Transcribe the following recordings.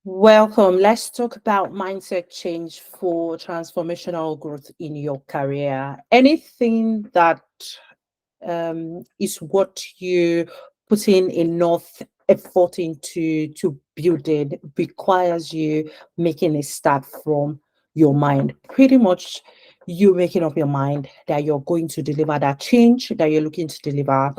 Welcome. Let's talk about mindset change for transformational growth in your career. Anything that is what you put in enough effort into to build it requires you making a start from your mind. Pretty much you making up your mind that you're going to deliver that change that you're looking to deliver,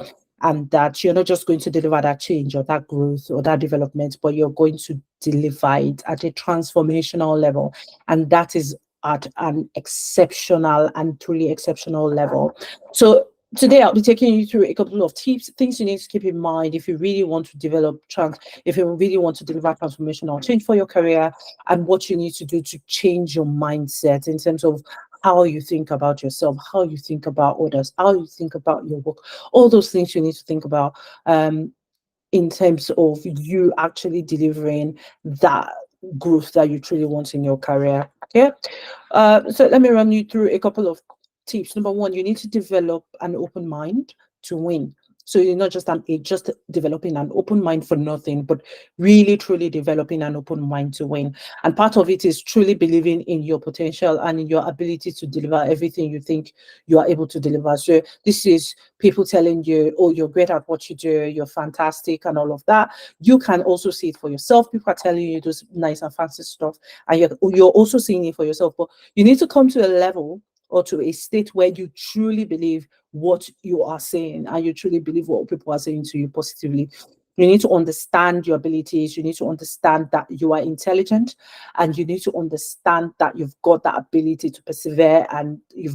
and that you're not just going to deliver that change or that growth or that development, but you're going to deliver it at a transformational level. And that is at an exceptional and truly exceptional level. So today I'll be taking you through a couple of tips, things you need to keep in mind if you really want to if you really want to deliver transformational change for your career, and what you need to do to change your mindset in terms of how you think about yourself, how you think about others, how you think about your work, all those things you need to think about in terms of you actually delivering that growth that you truly want in your career. Okay. So let me run you through a couple of tips. Number one, you need to develop an open mind to win. So you're not just developing an open mind for nothing, but really truly developing an open mind to win. And part of it is truly believing in your potential and in your ability to deliver everything you think you are able to deliver. So this is people telling you, oh, you're great at what you do, you're fantastic, and all of that. You can also see it for yourself. People are telling you those nice and fancy stuff, and you're also seeing it for yourself. But you need to come to a level or to a state where you truly believe what you are saying, and you truly believe what people are saying to you positively. You need to understand your abilities. You need to understand that you are intelligent, and you need to understand that you've got that ability to persevere, and you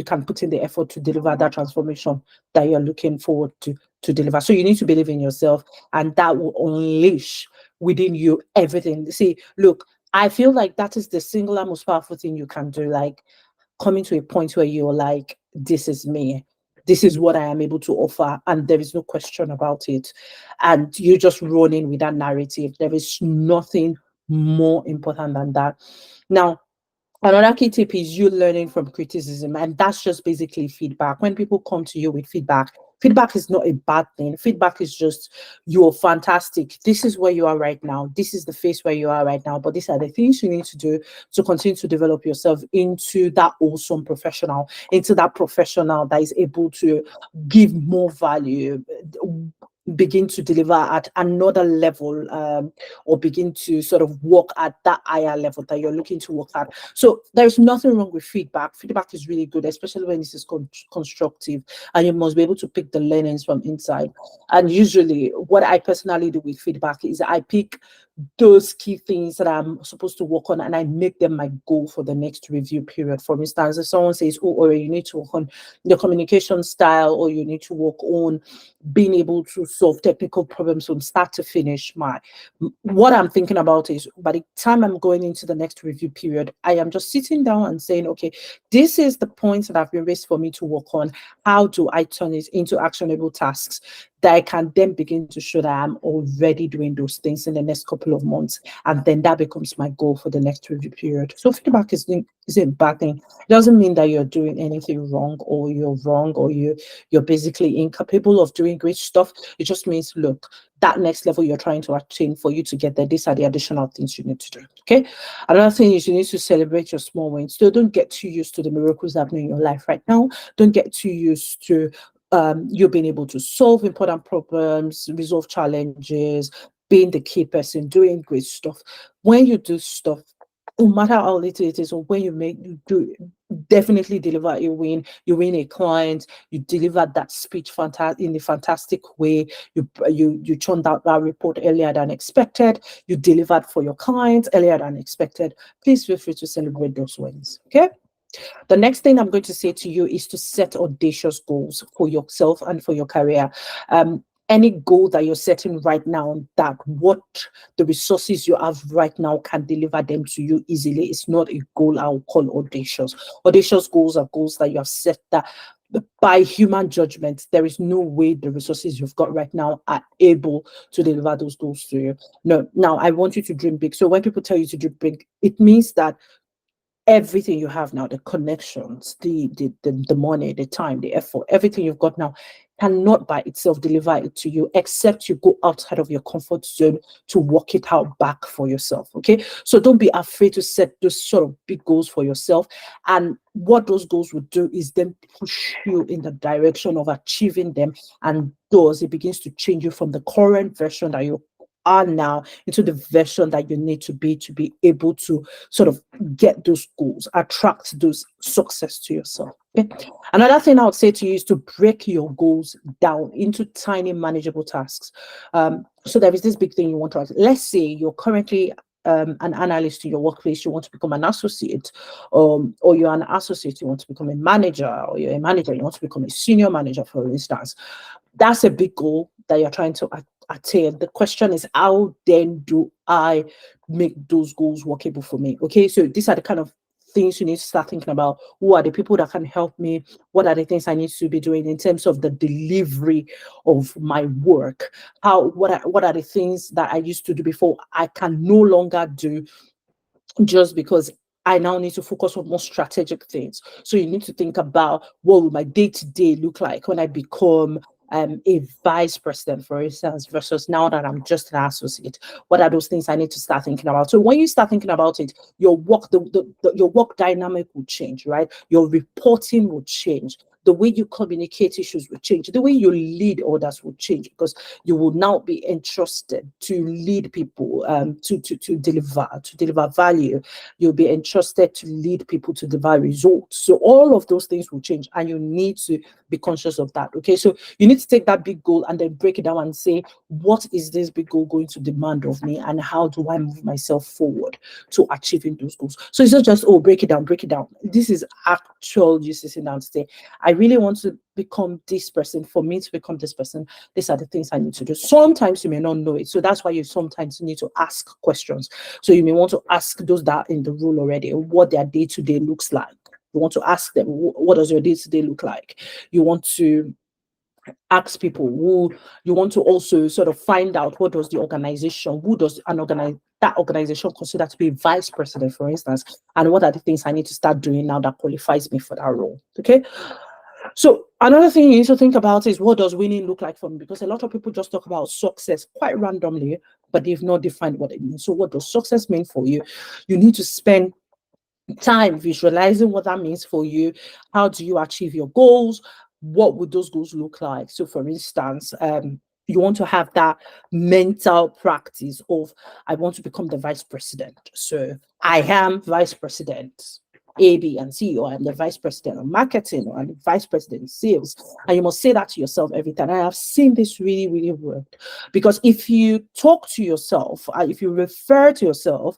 can put in the effort to deliver that transformation that you're looking forward to deliver. So you need to believe in yourself, and that will unleash within you everything. See, look, I feel like that is the singular most powerful thing you can do. Like coming to a point where you're like, this is me. This is what I am able to offer, and there is no question about it. And you're just running with that narrative. There is nothing more important than that. Now, another key tip is you learning from criticism, and that's just basically feedback. When people come to you with feedback, feedback is not a bad thing. Feedback is just, you're fantastic. This is where you are right now. This is the phase where you are right now. But these are the things you need to do to continue to develop yourself into that awesome professional, into that professional that is able to give more value, begin to deliver at another level, or begin to sort of work at that higher level that you're looking to work at. So there's nothing wrong with feedback. Feedback is really good, especially when this is constructive, and you must be able to pick the learnings from inside. And usually, what I personally do with feedback is I pick those key things that I'm supposed to work on, and I make them my goal for the next review period. For instance, if someone says, oh, or you need to work on your communication style, or you need to work on being able to solve technical problems from start to finish, what I'm thinking about is, by the time I'm going into the next review period, I am just sitting down and saying, okay, this is the points that have been raised for me to work on. How do I turn it into actionable tasks that I can then begin to show that I'm already doing those things in the next couple of months? And then that becomes my goal for the next review period. So feedback is a bad thing. It doesn't mean that you're doing anything wrong, or you're wrong, or you're basically incapable of doing great stuff. It just means, look, that next level you're trying to attain, for you to get there, these are the additional things you need to do. Okay. Another thing is you need to celebrate your small wins. So don't get too used to the miracles happening in your life right now. Don't get too used to you being able to solve important problems, resolve challenges, being the key person, doing great stuff. When you do stuff, no matter how little it is, or when you do definitely deliver a win, you win a client, you deliver that speech in a fantastic way, you churned out that report earlier than expected, you delivered for your clients earlier than expected. Please feel free to celebrate those wins. Okay. The next thing I'm going to say to you is to set audacious goals for yourself and for your career. Any goal that you're setting right now, that what the resources you have right now can deliver them to you easily, is not a goal I will call audacious. Audacious goals are goals that you have set that by human judgment, there is no way the resources you've got right now are able to deliver those goals to you. No, now I want you to dream big. So when people tell you to dream big, it means that everything you have now, the connections, the money, the time, the effort, everything you've got now cannot by itself deliver it to you except you go outside of your comfort zone to work it out back for yourself. Okay. So don't be afraid to set those sort of big goals for yourself. And what those goals would do is then push you in the direction of achieving them. And thus it begins to change you from the current version that you are now into the version that you need to be able to sort of get those goals, attract those success to yourself. Okay. Another thing I would say to you is to break your goals down into tiny, manageable tasks. So there is this big thing you want to ask. Let's say you're currently an analyst in your workplace, you want to become an associate, or you're an associate, you want to become a manager, or you're a manager, you want to become a senior manager, for instance. That's a big goal that you're trying to attain. The question is, how then do I make those goals workable for me? Okay, so these are the kind of things you need to start thinking about. Who are the people that can help me? What are the things I need to be doing in terms of the delivery of my work? What are the things that I used to do before I can no longer do, just because I now need to focus on more strategic things. So you need to think about, what will my day-to-day look like when I become a vice president, for instance, versus now that I'm just an associate. What are those things I need to start thinking about? So when you start thinking about it, your work, your work dynamic will change, right? Your reporting will change. The way you communicate issues will change. The way you lead others will change, because you will now be entrusted to lead people, to deliver value. You'll be entrusted to lead people to deliver results. So all of those things will change, and you need to be conscious of that. Okay, so you need to take that big goal and then break it down and say, what is this big goal going to demand of me, and how do I move myself forward to achieving those goals? So it's not just, oh, break it down, break it down. This is actual you sitting down to say, I really want to become this person. For me to become this person, these are the things I need to do. Sometimes you may not know it, so that's why you sometimes need to ask questions. So you may want to ask those that are in the role already what their day-to-day looks like. You want to ask them, what does your day-to-day look like? You want to ask people who, you want to also sort of find out, what does the organization, who does that organization consider to be vice president, for instance, and what are the things I need to start doing now that qualifies me for that role. Okay. So another thing you need to think about is, what does winning look like for me? Because a lot of people just talk about success quite randomly, but they've not defined what it means. So what does success mean for you? You need to spend time visualizing what that means for you. How do you achieve your goals? What would those goals look like? So for instance, you want to have that mental practice of, I want to become the vice president. So I am vice president A, B, and C, or I'm the vice president of marketing, or I'm the vice president of sales. And you must say that to yourself every time. I have seen this really, really work. Because if you talk to yourself, if you refer to yourself,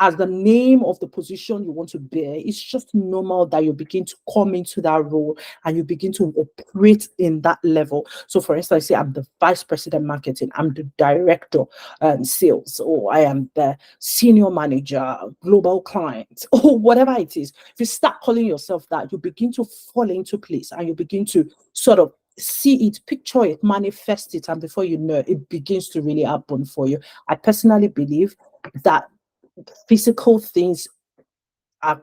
as the name of the position you want to bear, it's just normal that you begin to come into that role and you begin to operate in that level. So for instance, say I'm the vice president marketing, I'm the director sales, or I am the senior manager, global client, or whatever it is. If you start calling yourself that, you begin to fall into place and you begin to sort of see it, picture it, manifest it, and before you know, it begins to really happen for you. I personally believe that physical things are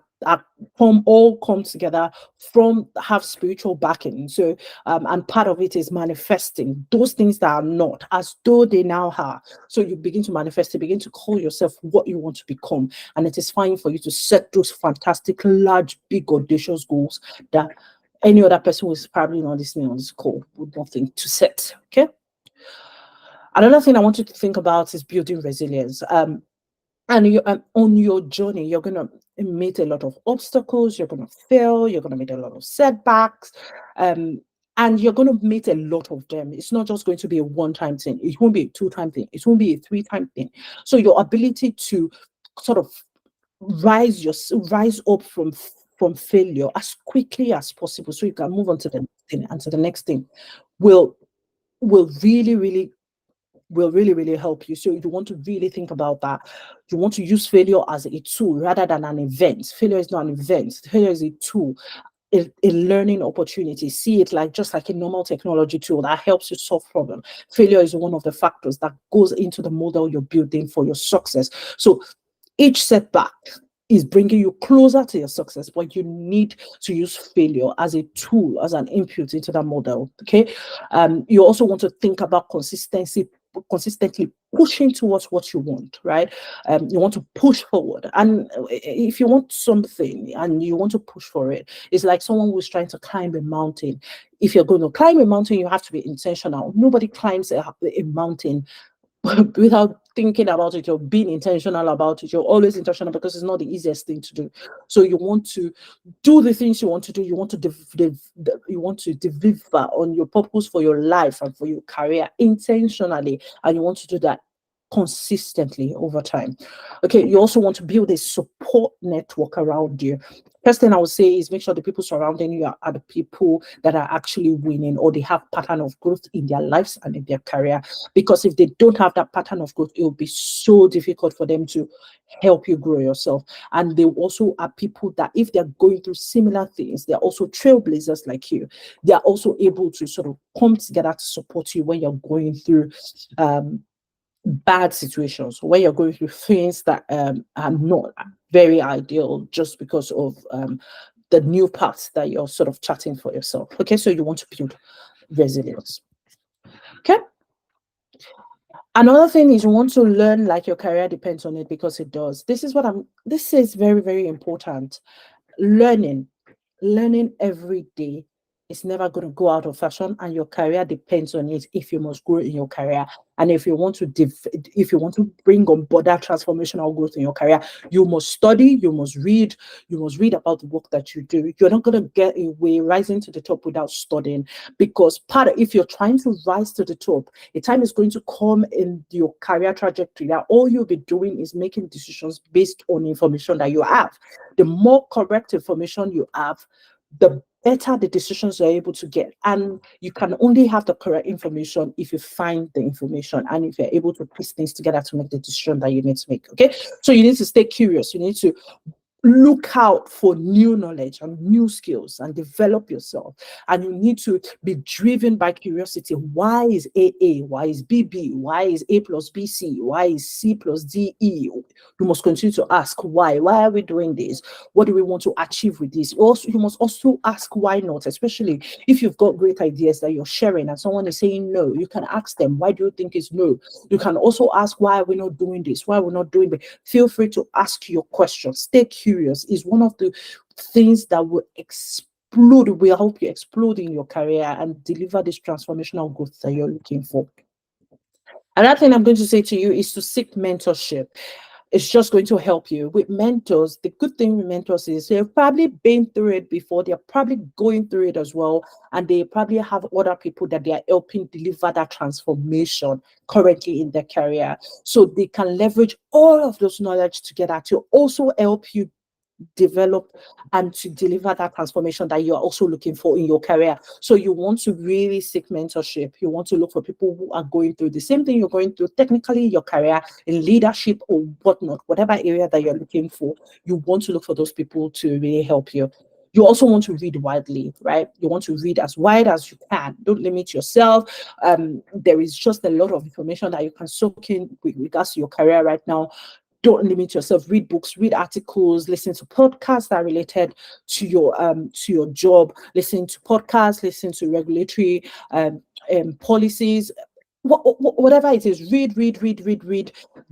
all come together from have spiritual backing. So and part of it is manifesting those things that are not as though they now are. So you begin to manifest it, begin to call yourself what you want to become, and it is fine for you to set those fantastic, large, big, audacious goals that any other person who's probably not listening on this call would not think to set. Okay. Another thing I want you to think about is building resilience. And you, on your journey, you're going to meet a lot of obstacles, you're going to fail, you're going to meet a lot of setbacks, and you're going to meet a lot of them. It's not just going to be a one-time thing. It won't be a two-time thing. It won't be a three-time thing. So your ability to sort of rise up from failure as quickly as possible, so you can move on to the next thing and to the next thing, will really, really help you. So you want to really think about that. You want to use failure as a tool rather than an event. Failure is not an event. Failure is a tool, a learning opportunity. See it like just like a normal technology tool that helps you solve problems. Failure is one of the factors that goes into the model you're building for your success. So each setback is bringing you closer to your success, but you need to use failure as a tool, as an input into that model. Okay. You also want to think about consistently pushing towards what you want, right? You want to push forward. And if you want something and you want to push for it, it's like someone who's trying to climb a mountain. If you're going to climb a mountain, you have to be intentional. Nobody climbs a mountain without thinking about it or being intentional about it. You're always intentional because it's not the easiest thing to do. So you want to do the things you want to do. You want to you want to deliver on your purpose for your life and for your career intentionally, and you want to do that consistently over time. Okay, you also want to build a support network around you. First thing I would say is make sure the people surrounding you are the people that are actually winning, or they have pattern of growth in their lives and in their career. Because if they don't have that pattern of growth, it will be so difficult for them to help you grow yourself. And they also are people that, if they're going through similar things, they're also trailblazers like you. They are also able to sort of come together to support you when you're going through bad situations, where you're going through things that are not very ideal, just because of the new paths that you're sort of charting for yourself. Okay, so you want to build resilience. Okay. Another thing is you want to learn like your career depends on it, because it does. This is very, very important. Learning every day is never going to go out of fashion, and your career depends on it if you must grow in your career. And if you want to bring on board that transformational growth in your career, you must study, you must read about the work that you do. You're not going to get away rising to the top without studying, because if you're trying to rise to the top, a time is going to come in your career trajectory that all you'll be doing is making decisions based on information that you have. The more correct information you have, the better the decisions you're able to get. And you can only have the correct information if you find the information, and if you're able to piece things together to make the decision that you need to make. Okay, so you need to stay curious. You need to look out for new knowledge and new skills and develop yourself. And you need to be driven by curiosity. Why is AA? Why is BB? Why is A plus BC? Why is C plus DE? You must continue to ask why. Why are we doing this? What do we want to achieve with this? Also, you must also ask why not, especially if you've got great ideas that you're sharing and someone is saying no. You can ask them, why do you think it's no? You can also ask, why are we not doing this? Why are we not doing it? Feel free to ask your questions. Stay curious is one of the things that will help you explode in your career and deliver this transformational growth that you're looking for. Another thing I'm going to say to you is to seek mentorship. It's just going to help you with mentors. The good thing with mentors is they've probably been through it before. They're probably going through it as well. And they probably have other people that they are helping deliver that transformation currently in their career. So they can leverage all of those knowledge together to also help you develop and to deliver that transformation that you're also looking for in your career. So you want to really seek mentorship. You want to look for people who are going through the same thing you're going through technically in your career, in leadership or whatnot, whatever area that you're looking for. You want to look for those people to really help you. You also want to read widely, right? You want to read as wide as you can. Don't limit yourself. There is just a lot of information that you can soak in with regards to your career right now. Don't limit yourself. Read books, read articles, listen to podcasts that are related to your job. Listen to podcasts, listen to regulatory policies. Whatever it is, read,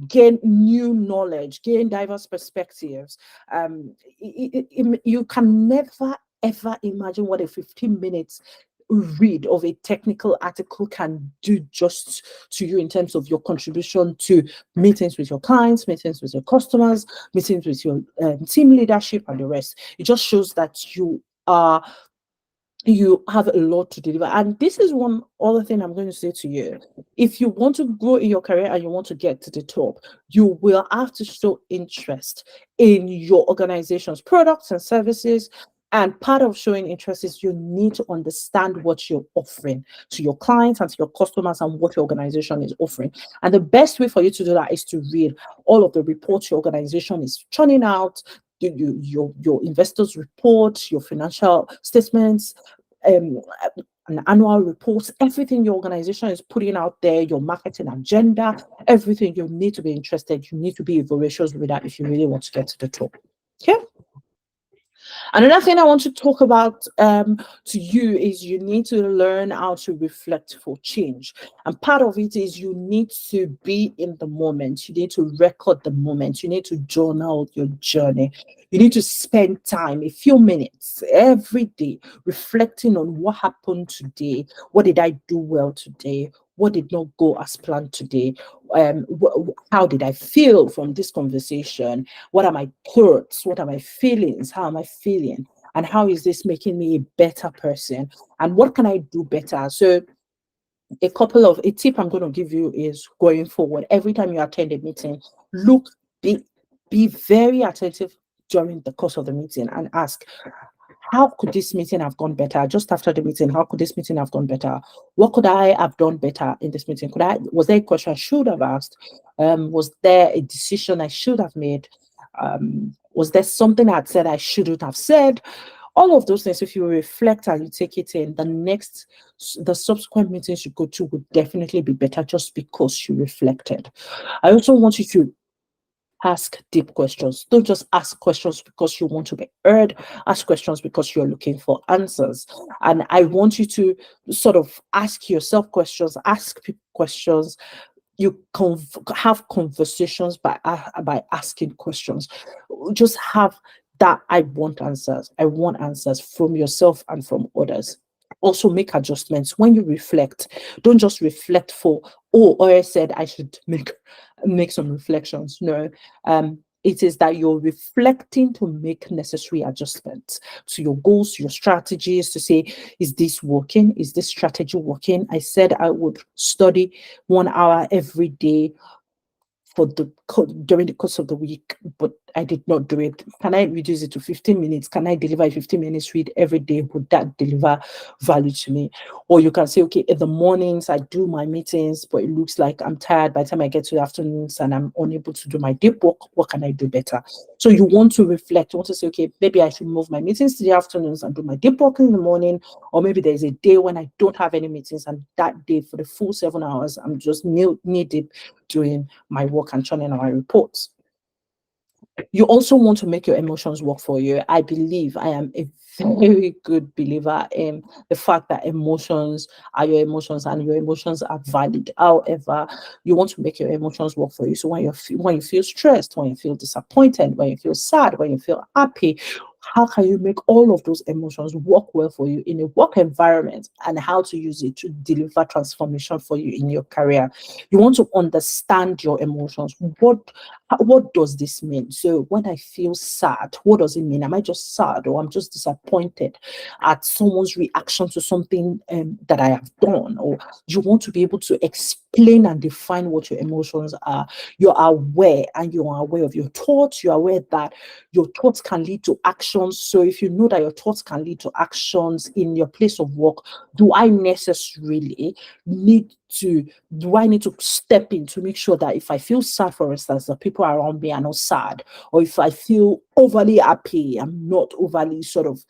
gain new knowledge, gain diverse perspectives. You can never ever imagine what a 15 minutes read of a technical article can do just to you in terms of your contribution to meetings with your clients, meetings with your customers, meetings with your team leadership and the rest. It just shows that you have a lot to deliver. And this is one other thing I'm going to say to you. If you want to grow in your career and you want to get to the top, you will have to show interest in your organization's products and services. And part of showing interest is you need to understand what you're offering to your clients and to your customers and what your organization is offering. And the best way for you to do that is to read all of the reports your organization is churning out, your investors report, your financial statements, um, an annual reports, everything your organization is putting out there, your marketing agenda, everything. You need to be interested. You need to be a voracious reader if you really want to get to the top. Yeah. Another thing I want to talk about to you is you need to learn how to reflect for change. And part of it is you need to be in the moment. You need to record the moment. You need to journal your journey. You need to spend time, a few minutes every day, reflecting on what happened today. What did I do well today? What did not go as planned today? How did I feel from this conversation? What are my thoughts? What are my feelings? How am I feeling? And how is this making me a better person? And what can I do better? So, a tip I'm going to give you is going forward. Every time you attend a meeting, look, be, be very attentive during the course of the meeting and ask, how could this meeting have gone better? Just after the meeting, how could this meeting have gone better? What could I have done better in this meeting? Was there a question I should have asked? Was there a decision I should have made? Was there something I had said I shouldn't have said? All of those things, if you reflect and you take it in, the subsequent meetings you go to would definitely be better just because you reflected. I also want you to ask deep questions. Don't just ask questions because you want to be heard. Ask questions because you're looking for answers. And I want you to sort of ask yourself questions, ask people questions. You have conversations by asking questions. Just have that I want answers. I want answers from yourself and from others. Also make adjustments when you reflect. Don't just reflect for, oh, or I said I should make some reflections. No, it is that you're reflecting to make necessary adjustments to your goals, your strategies, to say, is this working? Is this strategy working? I said I would study 1 hour every day during the course of the week, but I did not do it. Can I reduce it to 15 minutes? Can I deliver a 15 minutes read every day? Would that deliver value to me? Or you can say, okay, in the mornings I do my meetings, but it looks like I'm tired by the time I get to the afternoons and I'm unable to do my deep work. What can I do better? So you want to reflect. You want to say, okay, maybe I should move my meetings to the afternoons and do my deep work in the morning. Or maybe there's a day when I don't have any meetings, and that day for the full 7 hours, I'm just knee deep doing my work and churning out my reports. You also want to make your emotions work for you. I believe I am a very good believer in the fact that emotions are your emotions and your emotions are valid. However, you want to make your emotions work for you. So when you feel stressed, when you feel disappointed, when you feel sad, when you feel happy, how can you make all of those emotions work well for you in a work environment, and how to use it to deliver transformation for you in your career? You want to understand your emotions. What does this mean? So when I feel sad, what does it mean? Am I just sad, or I'm just disappointed at someone's reaction to something that I have done? Or you want to be able to explain and define what your emotions are. You're aware, and you are aware of your thoughts. You're aware that your thoughts can lead to actions. So if you know that your thoughts can lead to actions in your place of work, do I necessarily need to do I need to step in to make sure that if I feel sad, for instance, the people around me are not sad, or if I feel overly happy, I'm not overly sort of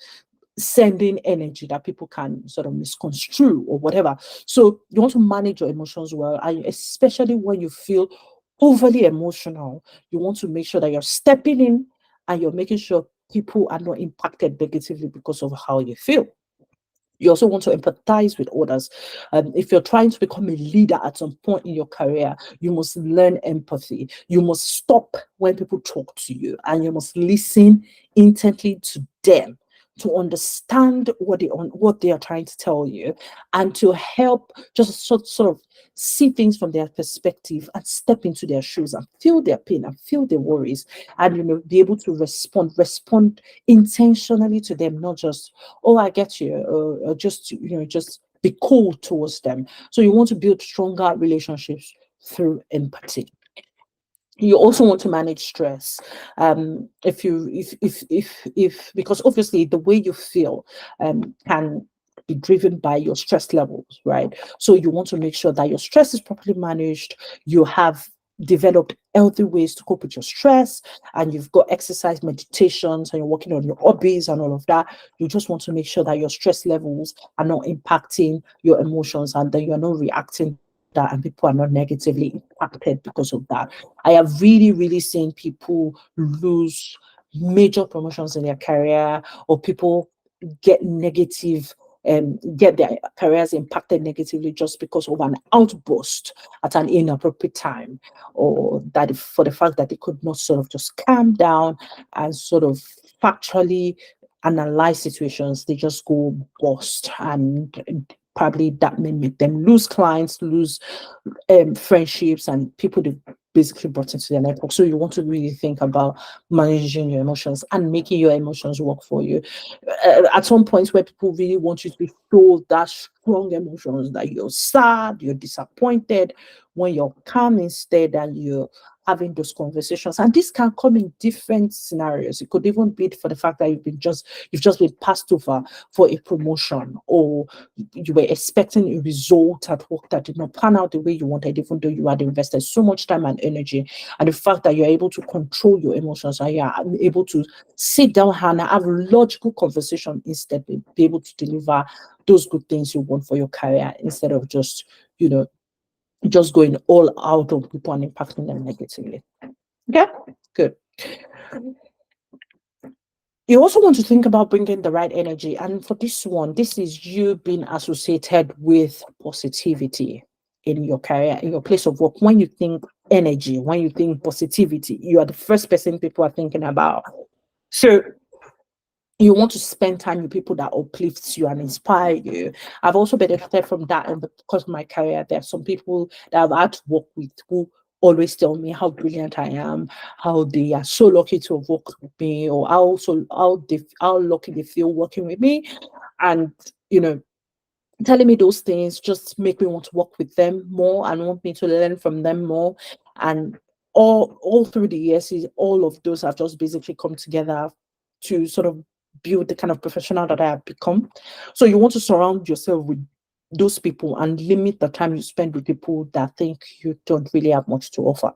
sending energy that people can sort of misconstrue or whatever. So you want to manage your emotions well, and especially when you feel overly emotional, you want to make sure that you're stepping in and you're making sure people are not impacted negatively because of how you feel. You also want to empathize with others. If you're trying to become a leader at some point in your career, you must learn empathy. You must stop when people talk to you, and you must listen intently to them to understand what they are trying to tell you, and to help just sort of see things from their perspective and step into their shoes and feel their pain and feel their worries, and be able to respond intentionally to them, not just, oh, I get you, or just just be cold towards them. So you want to build stronger relationships through empathy. You also want to manage stress. If you if Because obviously the way you feel can be driven by your stress levels, right? So you want to make sure that your stress is properly managed. You have developed healthy ways to cope with your stress, and you've got exercise, meditations, and you're working on your hobbies and all of that. You just want to make sure that your stress levels are not impacting your emotions, and that you're not reacting to that, and people are not negatively impacted because of that. I have really, really seen people lose major promotions in their career, or people get negative get their careers impacted negatively just because of an outburst at an inappropriate time, or that for the fact that they could not sort of just calm down and sort of factually analyze situations, they just go bust, and probably that may make them lose clients, lose friendships, and people they basically brought into their network. So you want to really think about managing your emotions and making your emotions work for you. At some point where people really want you to feel that strong emotions, that you're sad, you're disappointed, when you're calm instead and you're having those conversations. And this can come in different scenarios. It could even be for the fact that you've just been passed over for a promotion, or you were expecting a result at work that did not pan out the way you wanted, even though you had invested so much time and energy. And the fact that you're able to control your emotions, and you're able to sit down and have logical conversation instead, be able to deliver those good things you want for your career, instead of just, just going all out on people and impacting them negatively. Okay, good. You also want to think about bringing the right energy. And for this one, this is you being associated with positivity in your career, in your place of work. When you think energy, when you think positivity, you are the first person people are thinking about. So you want to spend time with people that uplifts you and inspire you. I've also benefited from that in the course of my career. There are some people that I've had to work with who always tell me how brilliant I am, how they are so lucky to have worked with me, or how lucky they feel working with me. And you know, telling me those things just make me want to work with them more and want me to learn from them more. And all through the years, all of those have just basically come together to sort of build the kind of professional that I have become. So you want to surround yourself with those people and limit the time you spend with people that think you don't really have much to offer.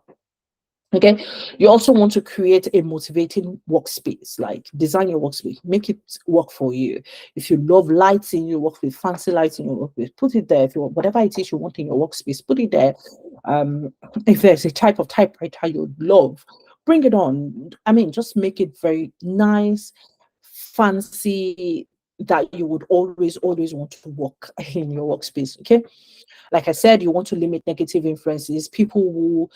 Okay, you also want to create a motivating workspace, like design your workspace, make it work for you. If you love lights in your workspace, fancy lights in your workspace, put it there. If you want, whatever it is you want in your workspace, put it there. If there's a type of typewriter you love, bring it on. I mean, just make it very nice, fancy, that you would always want to work in your workspace. Okay, like I said, you want to limit negative influences, people who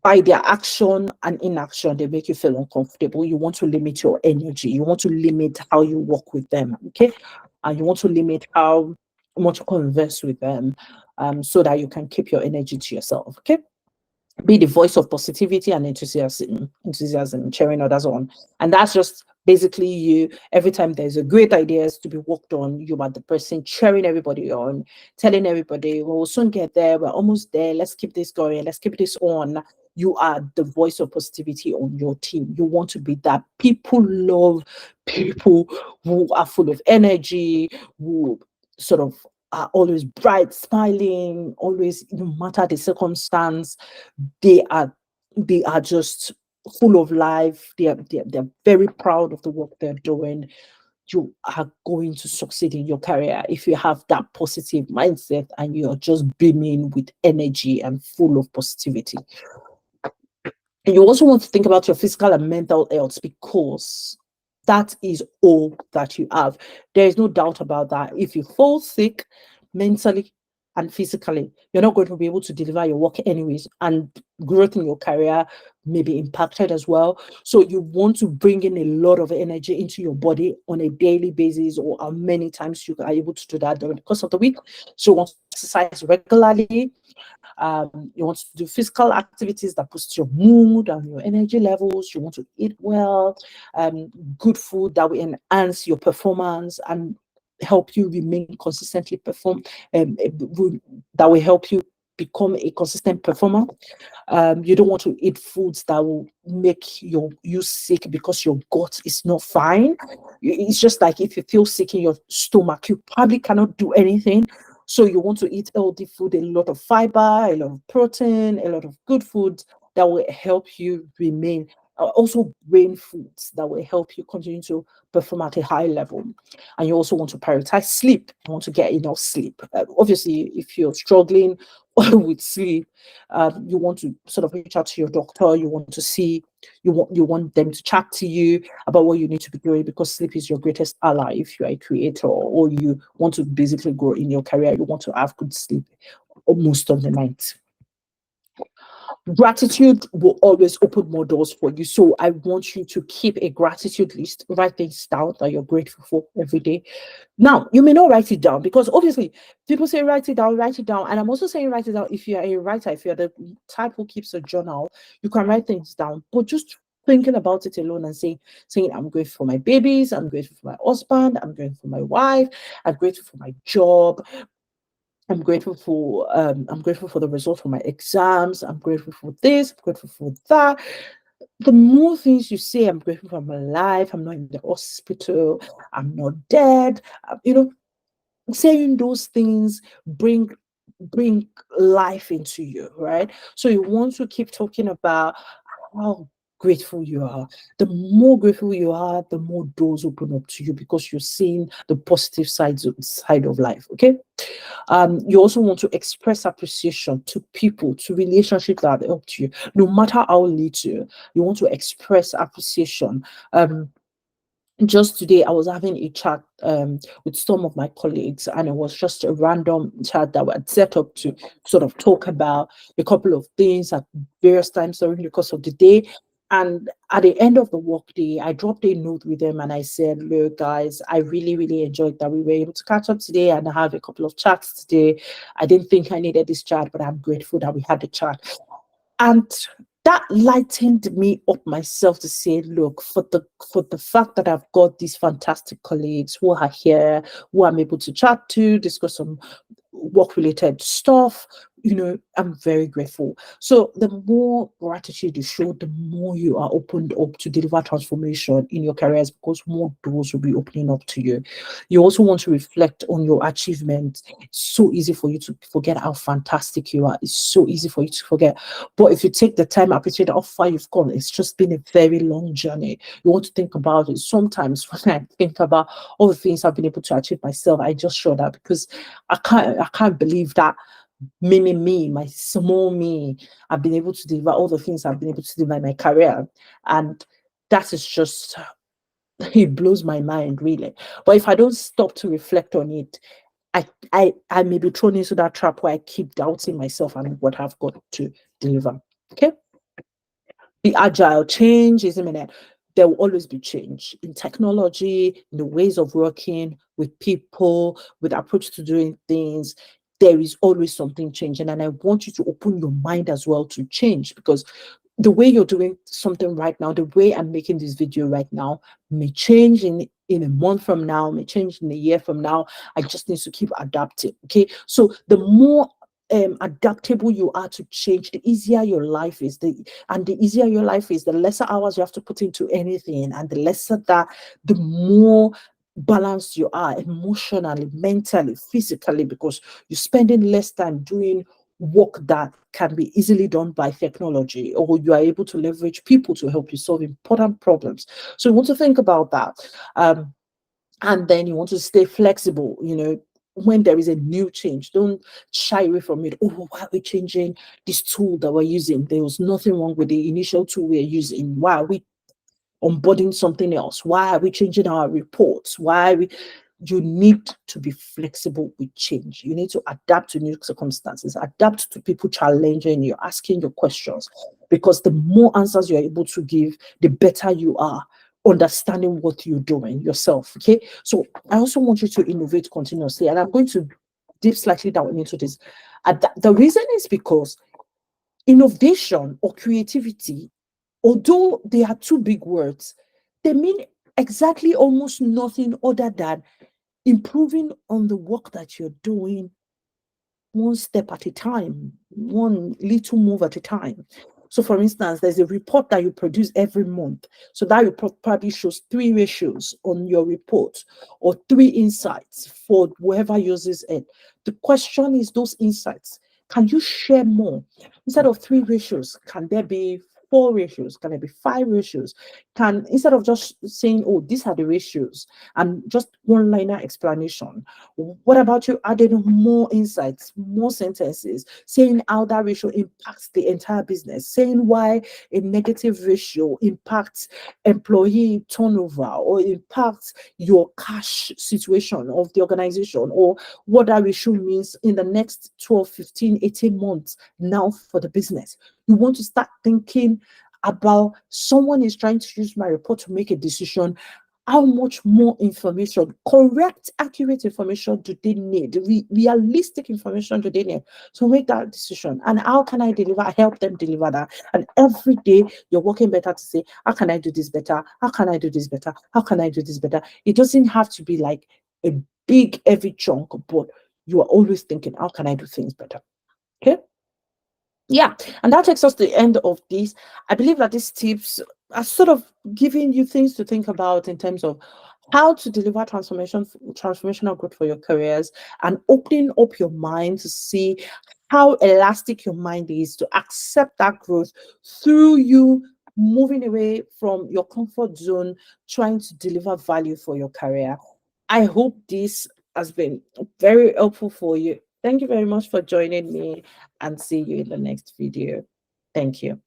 by their action and inaction, they make you feel uncomfortable. You want to limit your energy. You want to limit how you work with them. Okay. And you want to limit how much you converse with them, so that you can keep your energy to yourself. Okay. Be the voice of positivity and enthusiasm, cheering others on. And that's just basically you. Every time there's a great ideas to be worked on, you are the person cheering everybody on, telling everybody, well, we'll soon get there, we're almost there, let's keep this going, let's keep this on. You are the voice of positivity on your team. You want to be that. People love people who are full of energy, who sort of are always bright, smiling, always, no matter the circumstance, they are they are just full of life. They're very proud of the work they're doing. You are going to succeed in your career if you have that positive mindset and you're just beaming with energy and full of positivity. And you also want to think about your physical and mental health, because that is all that you have. There is no doubt about that. If you fall sick mentally and physically, you're not going to be able to deliver your work anyways, and growth in your career may be impacted as well. So you want to bring in a lot of energy into your body on a daily basis, or how many times you are able to do that during the course of the week. So you want to exercise regularly. You want to do physical activities that boost your mood and your energy levels. You want to eat well, good food that will enhance your performance and help you remain consistently perform, that will help you become a consistent performer. You don't want to eat foods that will make you sick because your gut is not fine. It's just like if you feel sick in your stomach, you probably cannot do anything. So you want to eat healthy food, a lot of fiber, a lot of protein, a lot of good food that will help you remain. Also, brain foods that will help you continue to perform at a high level. And you also want to prioritize sleep. You want to get enough sleep. Obviously, if you're struggling with sleep, you want to sort of reach out to your doctor. You want to see You want them to chat to you about what you need to be doing, because sleep is your greatest ally. If you are a creator, or you want to basically grow in your career, you want to have good sleep most of the night. Gratitude will always open more doors for you. So I want you to keep a gratitude list, write things down that you're grateful for every day. Now, you may not write it down, because obviously people say write it down, write it down. And I'm also saying write it down. If you're a writer, if you're the type who keeps a journal, you can write things down. But just thinking about it alone and saying, I'm grateful for my babies, I'm grateful for my husband, I'm grateful for my wife, I'm grateful for my job, I'm grateful for the result of my exams. I'm grateful for this. I'm grateful for that. The more things you say, I'm grateful for my life. I'm not in the hospital. I'm not dead. Saying those things bring life into you, right? So you want to keep talking about how grateful you are. The more grateful you are, the more doors open up to you, because you're seeing the positive side of life. Okay. You also want to express appreciation to people, to relationships that have helped you, no matter how little. You want to express appreciation. Just today, I was having a chat with some of my colleagues, and it was just a random chat that we had set up to sort of talk about a couple of things at various times during the course of the day. And at the end of the work day, I dropped a note with them and I said, look, guys, I really, really enjoyed that we were able to catch up today and have a couple of chats today. I didn't think I needed this chat, but I'm grateful that we had the chat. And that lightened me up myself to say, look, for the fact that I've got these fantastic colleagues who are here, who I'm able to chat to, discuss some work related stuff, I'm very grateful. So the more gratitude you show, the more you are opened up to deliver transformation in your careers, because more doors will be opening up to you. You also want to reflect on your achievements. It's so easy for you to forget how fantastic you are. It's so easy for you to forget. But if you take the time, appreciate how far you've gone, it's just been a very long journey. You want to think about it. Sometimes when I think about all the things I've been able to achieve myself, I just show that, because I can't believe that me, my small me, I've been able to deliver all the things I've been able to deliver in my career. And that is just, it blows my mind, really. But if I don't stop to reflect on it, I may be thrown into that trap where I keep doubting myself and what I've got to deliver. Okay. Be agile. Change is imminent. There will always be change in technology, in the ways of working with people, with approach to doing things. There is always something changing. And I want you to open your mind as well to change, because the way you're doing something right now, the way I'm making this video right now, may change in a month from now, may change in a year from now. I just need to keep adapting. Okay. So the more adaptable you are to change, the easier your life is. The easier your life is, the lesser hours you have to put into anything, and the lesser that, the more balanced you are emotionally, mentally, physically, because you're spending less time doing work that can be easily done by technology, or you are able to leverage people to help you solve important problems. So you want to think about that. And then you want to stay flexible, when there is a new change, don't shy away from it. Oh, why are we changing this tool that we're using? There was nothing wrong with the initial tool we're using. Why are we onboarding something else? Why are we changing our reports? Why are we? You need to be flexible with change. You need to adapt to new circumstances, adapt to people challenging you, asking your questions, because the more answers you're able to give, the better you are understanding what you're doing yourself. Okay. So I also want you to innovate continuously. And I'm going to dip slightly down into this. The reason is because innovation or creativity, although they are two big words, they mean exactly almost nothing other than improving on the work that you're doing one step at a time, one little move at a time. So, for instance, there's a report that you produce every month. So, that report probably shows 3 ratios on your report, or 3 insights for whoever uses it. The question is, those insights, can you share more? Instead of 3 ratios, can there be four ratios? Can it be five ratios? Can, instead of just saying, oh, these are the ratios and just one liner explanation, what about you adding more insights, more sentences, saying how that ratio impacts the entire business, saying why a negative ratio impacts employee turnover or impacts your cash situation of the organization, or what that ratio means in the next 12, 15, 18 months now for the business. You want to start thinking about, someone is trying to use my report to make a decision. How much more information, correct, accurate information do they need? Realistic information do they need to make that decision? And how can I help them deliver that? And every day you're working better to say, how can I do this better? How can I do this better? How can I do this better? It doesn't have to be like a big, heavy chunk, but you are always thinking, how can I do things better? Okay. Yeah, and that takes us to the end of this. I believe that these tips are sort of giving you things to think about in terms of how to deliver transformational growth for your careers, and opening up your mind to see how elastic your mind is to accept that growth through you moving away from your comfort zone, trying to deliver value for your career. I hope this has been very helpful for you. Thank you very much for joining me, and see you in the next video. Thank you.